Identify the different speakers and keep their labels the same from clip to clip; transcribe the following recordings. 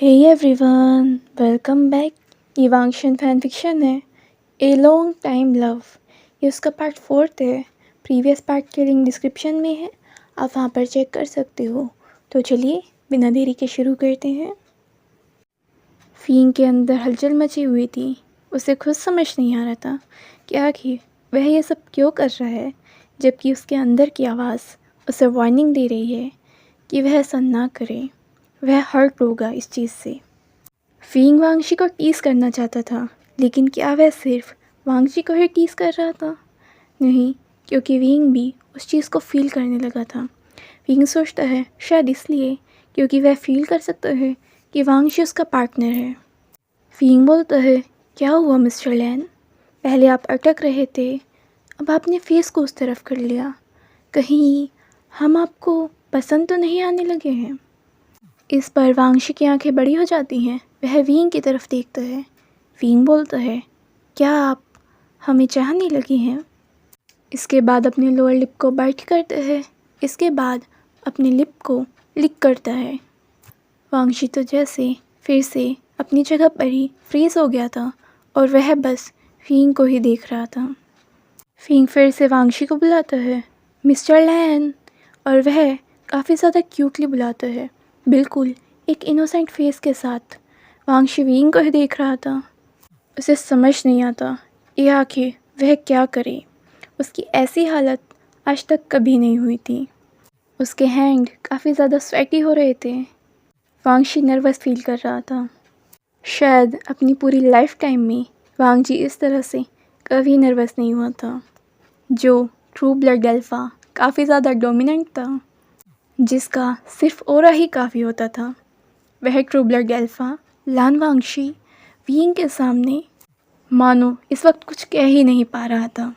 Speaker 1: Hey everyone, welcome back. ये वांगशन fan fiction है, a long time love. ये उसका पार्ट 4 है। प्रीवियस पार्ट की लिंक डिस्क्रिप्शन में है, आप वहाँ पर चेक कर सकते हो। तो चलिए बिना देरी के शुरू करते हैं। फींग के अंदर हलचल मची हुई थी। उसे खुद समझ नहीं आ रहा था कि आखिर वह ये सब क्यों कर रहा है, जबकि उसके अंदर की आवाज़ उसे वार्निंग दे रही है कि वह ऐसा ना करे, वह हर्ट होगा इस चीज़ से। फींग वांगशी को टीस करना चाहता था, लेकिन क्या वह सिर्फ वांगशी को ही टीस कर रहा था? नहीं, क्योंकि विंग भी उस चीज़ को फील करने लगा था। विंग सोचता है शायद इसलिए क्योंकि वह फील कर सकता है कि वांगशी उसका पार्टनर है। फींग बोलता है, क्या हुआ मिस्टर लैन? पहले आप अटक रहे थे, अब आपने फेस को उस तरफ कर लिया। कहीं हम आपको पसंद तो नहीं आने लगे हैं? इस पर वांगशी की आंखें बड़ी हो जाती हैं। वह विंग की तरफ देखता है। विंग बोलता है, क्या आप हमें चाहने लगी हैं? इसके बाद अपने लोअर लिप को बाइट करता है। इसके बाद अपने लिप को लिक करता है। वांगशी तो जैसे फिर से अपनी जगह पर ही फ्रीज हो गया था और वह बस फींग को ही देख रहा था। फींग फिर से वांगशी को बुलाता है, मिस्टर लैन, और वह काफ़ी ज़्यादा क्यूटली बुलाता है, बिल्कुल एक इनोसेंट फेस के साथ। वांगशी विंग को ही देख रहा था। उसे समझ नहीं आता कि आखिर वह क्या करे। उसकी ऐसी हालत आज तक कभी नहीं हुई थी। उसके हैंड काफ़ी ज़्यादा स्वेटी हो रहे थे। वांगशी नर्वस फील कर रहा था। शायद अपनी पूरी लाइफ टाइम में वांगजी इस तरह से कभी नर्वस नहीं हुआ था। जो ट्रू ब्लड अल्फा काफ़ी ज़्यादा डोमिनेंट था, जिसका सिर्फ ओरा ही काफ़ी होता था, वह ट्रू ब्लड अल्फा लान वांगशी विंग के सामने मानो इस वक्त कुछ कह ही नहीं पा रहा था।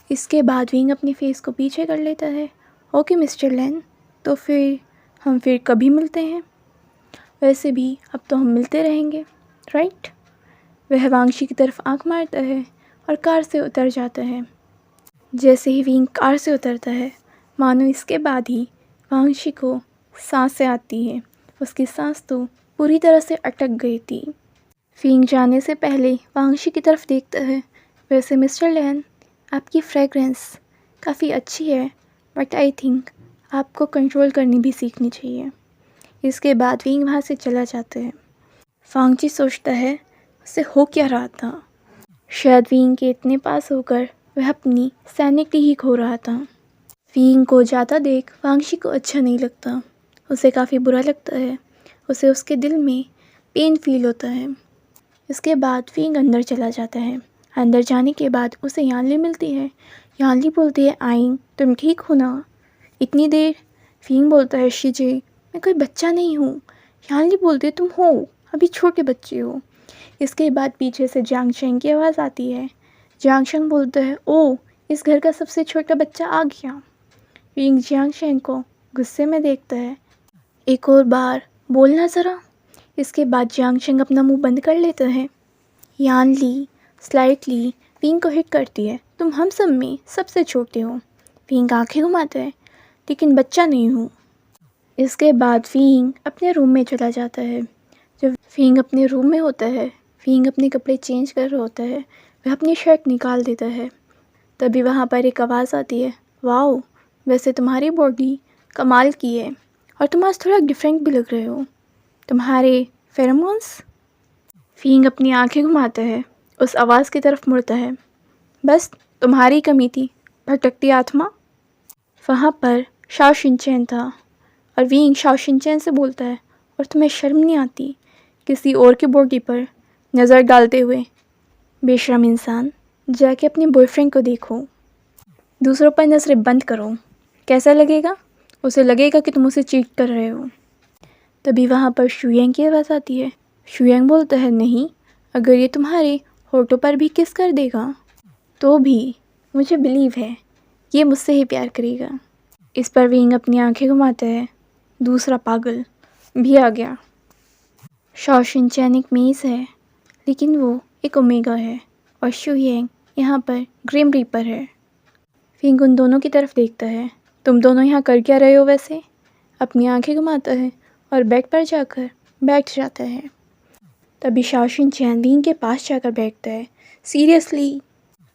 Speaker 1: इसके बाद विंग अपने फेस को पीछे कर लेता है। ओके मिस्टर लैन, तो हम फिर कभी मिलते हैं? वैसे भी अब तो हम मिलते रहेंगे, राइट? वह वांगशी की तरफ आंख मारता है और कार से उतर जाता है। जैसे ही विंग कार से उतरता है, मानो इसके बाद ही वांगशी को सांसें आती है। उसकी सांस तो पूरी तरह से अटक गई थी। फींग जाने से पहले वांगशी की तरफ देखता है, वैसे मिस्टर लैन, आपकी फ्रेगरेंस काफ़ी अच्छी है, बट आई थिंक आपको कंट्रोल करनी भी सीखनी चाहिए। इसके बाद विंग वहाँ से चला जाता है। वांगशी सोचता है उसे हो क्या रहा था। शायद विंग के इतने पास होकर वह अपनी सैनिटी ही खो रहा था। विंग को जाता देख वांगशी को अच्छा नहीं लगता। उसे काफ़ी बुरा लगता है। उसे उसके दिल में पेन फील होता है। इसके बाद विंग अंदर चला जाता है। अंदर जाने के बाद उसे यानली मिलती है। यानली बोलती है, आइंग, तुम ठीक हो ना? इतनी देर? विंग बोलता है, शिजे, मैं कोई बच्चा नहीं हूँ। यानली बोलती है, तुम हो, अभी छोटे बच्चे हो। इसके बाद पीछे से जांग शेंग की आवाज़ आती है। जांग शेंग बोलता है, ओ, इस घर का सबसे छोटा बच्चा आ गया। विंग जांग शेंग को गुस्से में देखता है, एक और बार बोलना ज़रा। इसके बाद जांग शेंग अपना मुंह बंद कर लेता है। यानली स्लाइटली विंग को हिट करती है, तुम हम सब में सबसे छोटे हो। विंग आंखें घुमाता है, लेकिन बच्चा नहीं हूँ। इसके बाद विंग अपने रूम में चला जाता है। जब विंग अपने रूम में होता है, विंग अपने कपड़े चेंज कर रहा होता है, वह अपनी शर्ट निकाल देता है। तभी वहाँ पर एक आवाज़ आती है, वाओ, वैसे तुम्हारी बॉडी कमाल की है और तुम आज थोड़ा डिफरेंट भी लग रहे हो। तुम्हारे फेरोमोन्स? विंग अपनी आंखें घुमाता है, उस आवाज़ की तरफ मुड़ता है, बस तुम्हारी कमी थी, भटकती आत्मा। वहाँ पर शाओ शिनचैन था और विंग शाओ शिनचैन से बोलता है, और तुम्हें शर्म नहीं आती किसी और की बॉडी पर नज़र डालते हुए? बेशर्म इंसान, जाके अपने बॉयफ्रेंड को देखो, दूसरों पर नज़रें बंद करो। कैसा लगेगा? उसे लगेगा कि तुम उसे चीट कर रहे हो। तभी वहाँ पर शुयांग की आवाज़ आती है। शुयांग बोलता है, नहीं, अगर ये तुम्हारे होठों पर भी किस कर देगा तो भी मुझे बिलीव है ये मुझसे ही प्यार करेगा। इस पर विंग अपनी आंखें घुमाता है, दूसरा पागल भी आ गया। शाओ शिनचैन एक मेज़ है, लेकिन वो एक ओमेगा है, और शुयांग यहाँ पर ग्रिम रीपर है। विंग उन दोनों की तरफ देखता है, तुम दोनों यहाँ कर क्या रहे हो वैसे? अपनी आंखें घुमाता है और बेड पर जाकर बैठ जाता है। तभी शाओशिन चैन विंग के पास जाकर बैठता है। सीरियसली?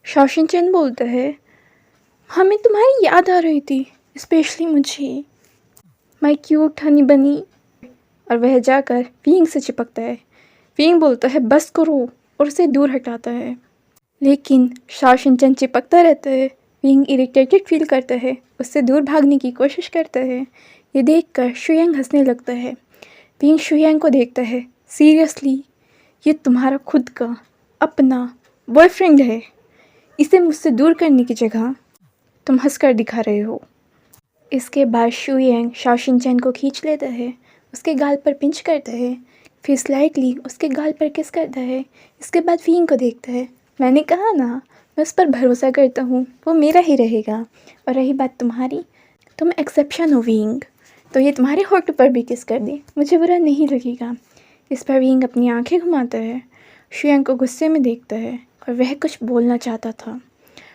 Speaker 1: शाओशिन चैन बोलता है, हमें तुम्हारी याद आ रही थी, स्पेशली मुझे, माय क्यूट हनी बनी। और वह जाकर विंग से चिपकता है। विंग बोलता है बस करो और उसे दूर हटाता है। लेकिन शाओशिन चैन चिपकता रहता है। विंग इरिटेटेड फील करता है, उससे दूर भागने की कोशिश करता है। ये देखकर शुयांग हंसने लगता है। विंग शुयांग को देखता है। सीरियसली? ये तुम्हारा खुद का अपना बॉयफ्रेंड है, इसे मुझसे दूर करने की जगह तुम हंसकर दिखा रहे हो। इसके बाद शुयांग शाओशिन चैन को खींच लेता है, उसके गाल पर पिंच करता है, फिर स्लाइटली उसके गाल पर किस करता है। इसके बाद विंग को देखता है। मैंने कहा ना, मैं उस पर भरोसा करता हूँ, वो मेरा ही रहेगा। और रही बात तुम्हारी, तुम एक्सेप्शन हो विंग, तो ये तुम्हारे होठ पर भी किस कर दे, मुझे बुरा नहीं लगेगा। इस पर विंग अपनी आंखें घुमाता है, शुयांग को गुस्से में देखता है और वह कुछ बोलना चाहता था।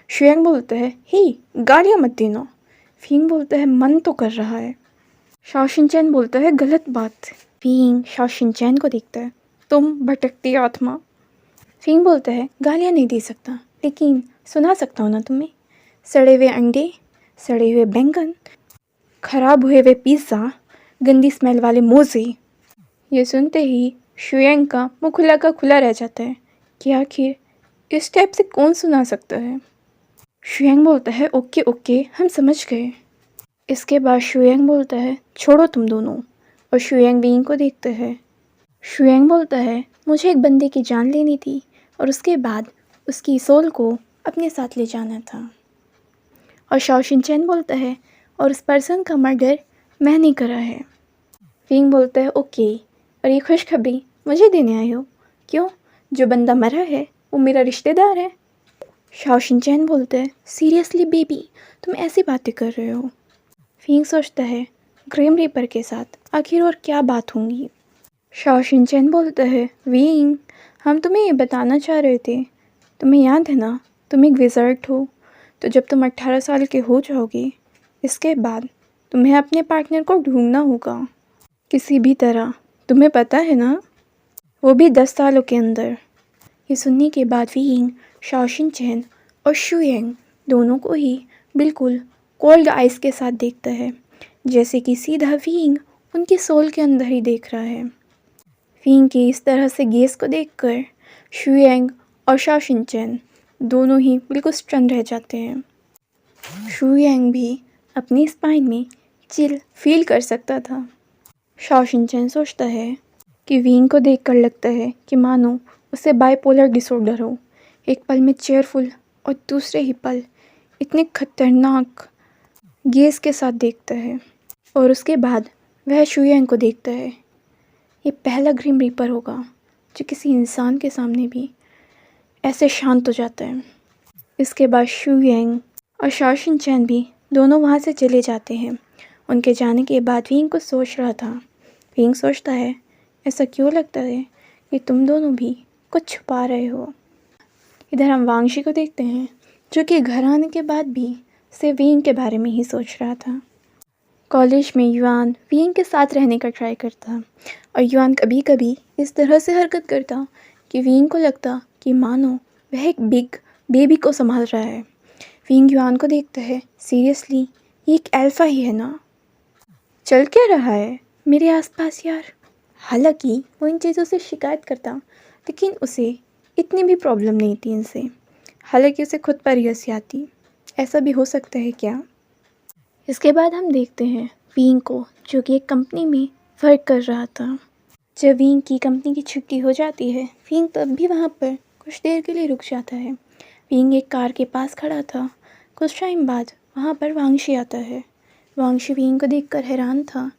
Speaker 1: शुयांग बोलता है, हे गालियाँ मत देना। विंग बोलता है, मन तो कर रहा है। शाओशिन चैन बोलता है, गलत बात। विंग शाओशिन चैन को देखता है, तुम भटकती आत्मा। विंग बोलता है, गालियाँ नहीं दे सकता, लेकिन सुना सकता हूँ ना तुम्हें। सड़े हुए अंडे, सड़े हुए बैंगन, खराब हुए हुए पिज़्ज़ा, गंदी स्मेल वाले मोज़े। ये सुनते ही शुयांग का मुँह खुला का खुला रह जाता है कि आखिर इस टाइप से कौन सुना सकता है। शुयांग बोलता है, ओके ओके, हम समझ गए। इसके बाद शुयांग बोलता है, छोड़ो तुम दोनों। और शुयांग विंग को देखता है। शुयांग बोलता है, मुझे एक बंदे की जान लेनी थी और उसके बाद उसकी सोल को अपने साथ ले जाना था। और शाओशिन चैन बोलता है, और उस पर्सन का मर्डर मैंने करा है। विंग बोलता है, ओके, और ये खुशखबरी मुझे देने आए हो? क्यों, जो बंदा मरा है वो मेरा रिश्तेदार है। शाओशिन चैन बोलता है, सीरियसली बेबी, तुम ऐसी बातें कर रहे हो? विंग सोचता है, ग्रेम रीपर के साथ आखिर और क्या बात होंगी। शाओशिन चैन बोलता है, विंग, हम तुम्हें ये बताना चाह रहे थे, तुम्हें याद है ना, तुम एक विज़र्ड हो, तो जब तुम 18 साल के हो जाओगे, इसके बाद तुम्हें अपने पार्टनर को ढूंढना होगा किसी भी तरह, तुम्हें पता है ना, वो भी 10 सालों के अंदर। ये सुनने के बाद विंग शाओशिन चैन और शुयांग दोनों को ही बिल्कुल कोल्ड आइस के साथ देखता है, जैसे कि सीधा विंग उनकी सोल के अंदर ही देख रहा है। विंग के इस तरह से गेस को देखकर शुयांग और शाओशिन चैन दोनों ही बिल्कुल स्टन रह जाते हैं। शुयांग भी अपनी स्पाइन में चिल फील कर सकता था। शाओशिन चैन सोचता है कि विंग को देखकर लगता है कि मानो उसे बाइपोलर डिसऑर्डर हो, एक पल में चेयरफुल और दूसरे ही पल इतने खतरनाक गेस के साथ देखता है। और उसके बाद वह शुयांग को देखता है। ये पहला ग्रीम रीपर होगा जो किसी इंसान के सामने भी ऐसे शांत हो जाता है। इसके बाद शुयांग और शाओशिन चैन भी दोनों वहाँ से चले जाते हैं। उनके जाने के बाद विंग कुछ सोच रहा था। विंग सोचता है, ऐसा क्यों लगता है कि तुम दोनों भी कुछ छुपा रहे हो। इधर हम वांगशी को देखते हैं, जो कि घर आने के बाद भी सिर्फ विंग के बारे में ही सोच रहा था। कॉलेज में युआन विंग के साथ रहने का ट्राई करता और युआन कभी कभी इस तरह से हरकत करता कि विंग को लगता कि मानो वह एक बिग बेबी को संभाल रहा है। विंग युआन को देखता है, सीरियसली ये एक अल्फा ही है ना, चल क्या रहा है मेरे आसपास यार। हालांकि वो इन चीज़ों से शिकायत करता, लेकिन उसे इतनी भी प्रॉब्लम नहीं थी इनसे। हालांकि उसे खुद पर ही हंसी आती, ऐसा भी हो सकता है क्या। इसके बाद हम देखते हैं विंग को, जो कि एक कंपनी में वर्क कर रहा था। जब विंग की कंपनी की छुट्टी हो जाती है, विंग तब भी वहाँ पर कुछ देर के लिए रुक जाता है। विंग एक कार के पास खड़ा था। कुछ टाइम बाद वहाँ पर वांगशी आता है। वांगशी विंग को देखकर हैरान था।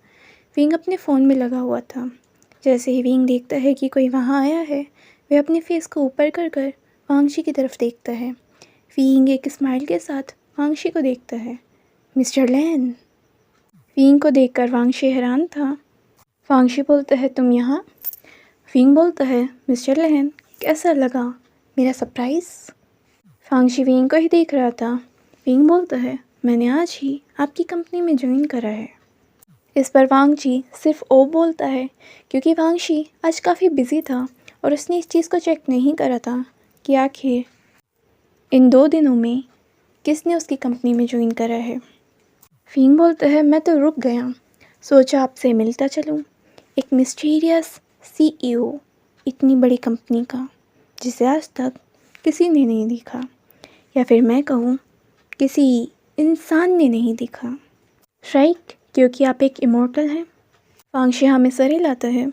Speaker 1: विंग अपने फ़ोन में लगा हुआ था। जैसे ही विंग देखता है कि कोई वहाँ आया है, वह अपने फेस को ऊपर कर कर वांगशी की तरफ देखता है। विंग एक स्माइल के साथ वांगशी को देखता है। मिस्टर लैन। विंग को देखकर वांगशी हैरान था। वांगशी बोलता है, तुम यहाँ। विंग बोलता है, मिस्टर लैन, कैसा लगा मेरा सरप्राइज़। वांगशी विंग को ही देख रहा था। विंग बोलता है, मैंने आज ही आपकी कंपनी में ज्वाइन करा है। इस पर वांगची सिर्फ ओ बोलता है क्योंकि वांगशी आज काफ़ी बिजी था और उसने इस चीज़ को चेक नहीं करा था कि आखिर इन 2 दिनों में किसने उसकी कंपनी में ज्वाइन करा है। फिंग बोलता है मैं तो रुक गया, सोचा आपसे मिलता चलूं। एक मिस्टीरियस सीईओ इतनी बड़ी कंपनी का जिसे आज तक किसी ने नहीं देखा, या फिर मैं कहूँ किसी इंसान ने नहीं देखा, राइट? क्योंकि आप एक इमॉर्टल हैं। वांगशी हमें सर हिलाता है।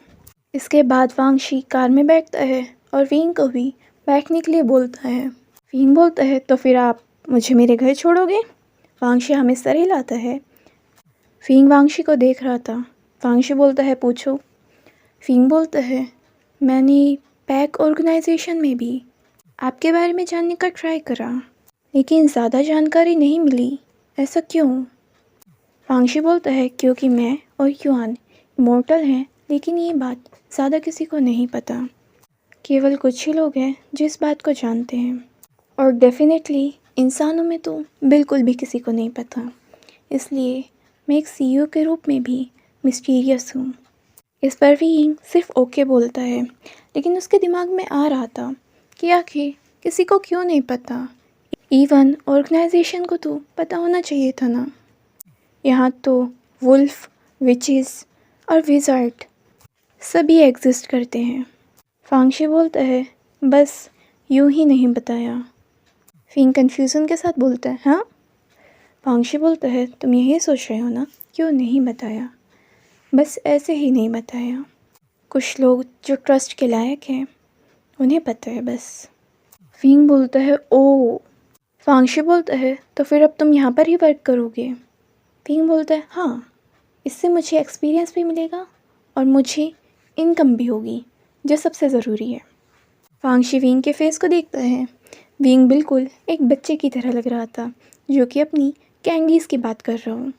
Speaker 1: इसके बाद वांगशी कार में बैठता है और फिंग को भी बैठने के लिए बोलता है। फिंग बोलता है तो फिर आप मुझे मेरे घर छोड़ोगे? वांगशी हमें सर हिलाता है। फिंग वांगशी को देख रहा था। वांगशी बोलता है पूछो। फिंग बोलता है मैंने पैक ऑर्गेनाइजेशन में भी आपके बारे में जानने का ट्राई करा, लेकिन ज़्यादा जानकारी नहीं मिली, ऐसा क्यों? वांगशी बोलता है क्योंकि मैं और युआन इमॉर्टल हैं, लेकिन ये बात ज़्यादा किसी को नहीं पता। केवल कुछ ही लोग हैं जो इस बात को जानते हैं, और डेफिनेटली इंसानों में तो बिल्कुल भी किसी को नहीं पता। इसलिए मैं एक सीईओ के रूप में भी मिस्टीरियस हूँ। इस पर फिंग सिर्फ ओके बोलता है, लेकिन उसके दिमाग में आ रहा था कि आखिर किसी को क्यों नहीं पता। इवन ऑर्गेनाइजेशन को तो पता होना चाहिए था ना। यहाँ तो वुल्फ, विचेस और विज़ार्ड सभी एग्जिस्ट करते हैं। वांगशी बोलता है बस यूं ही नहीं बताया। फिंग कन्फ्यूज़न के साथ बोलता है हाँ? वांगशी बोलता है तुम यही सोच रहे हो ना, क्यों नहीं बताया? बस ऐसे ही नहीं बताया। कुछ लोग जो ट्रस्ट के लायक हैं उन्हें पता है बस। फिंग बोलता है ओ। वांगशी बोलता है तो फिर अब तुम यहाँ पर ही वर्क करोगे? फिंग बोलता है हाँ, इससे मुझे एक्सपीरियंस भी मिलेगा और मुझे इनकम भी होगी, जो सबसे ज़रूरी है। वांगशी विंग के फेस को देखता है। विंग बिल्कुल एक बच्चे की तरह लग रहा था जो कि अपनी कैंडीज़ की बात कर रहा हूँ।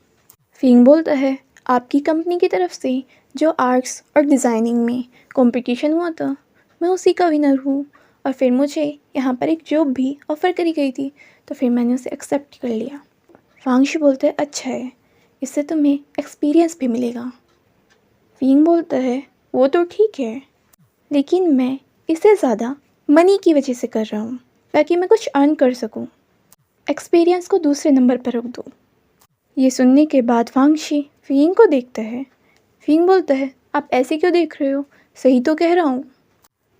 Speaker 1: फिंग बोलता है आपकी कंपनी की तरफ से जो आर्ट्स और डिज़ाइनिंग में कंपटीशन हुआ था, मैं उसी का विनर हूँ, और फिर मुझे यहाँ पर एक जॉब भी ऑफ़र करी गई थी, तो फिर मैंने उसे एक्सेप्ट कर लिया। वांगशी बोलता है अच्छा है, इससे तुम्हें एक्सपीरियंस भी मिलेगा। फिंग बोलता है वो तो ठीक है, लेकिन मैं इससे ज़्यादा मनी की वजह से कर रहा हूँ, ताकि मैं कुछ अर्न कर सकूँ। एक्सपीरियंस को दूसरे नंबर पर रख दो। ये सुनने के बाद वांगशी फिंग को देखता है। फिंग बोलता है आप ऐसे क्यों देख रहे हो, सही तो कह रहा हूँ।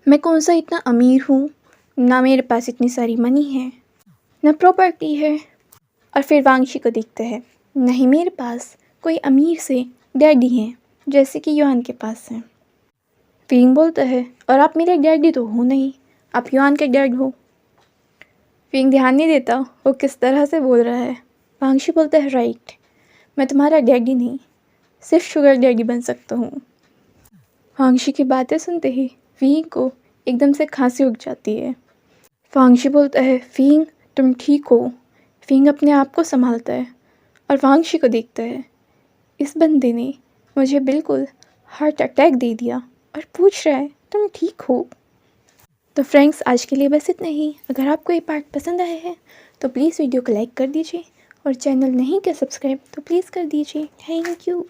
Speaker 1: मैं कौन सा इतना अमीर हूँ, ना मेरे पास इतनी सारी मनी है, ना प्रॉपर्टी है। और फिर वांगशी को देखता है नहीं, मेरे पास कोई अमीर से डैडी हैं जैसे कि युआन के पास हैं। फिंग बोलता है और आप मेरे डैडी तो हो नहीं, आप युआन के डैड हो। फिंग ध्यान नहीं देता वो किस तरह से बोल रहा है। वांगशी बोलता है राइट, मैं तुम्हारा डैडी नहीं, सिर्फ शुगर डैडी बन सकता हूँ। वांगशी की बातें सुनते ही फिंग को एकदम से खांसी उठ जाती है। वांगशी बोलता है फिंग तुम ठीक हो? फिंग अपने आप को संभालता है और वांगशी को देखता है। इस बंदे ने मुझे बिल्कुल हार्ट अटैक दे दिया और पूछ रहा है तुम ठीक हो? तो फ्रेंड्स आज के लिए बस इतना ही। अगर आपको ये पार्ट पसंद आया है तो प्लीज़ वीडियो को लाइक कर दीजिए, और चैनल नहीं किया सब्सक्राइब तो प्लीज़ कर दीजिए। Thank you.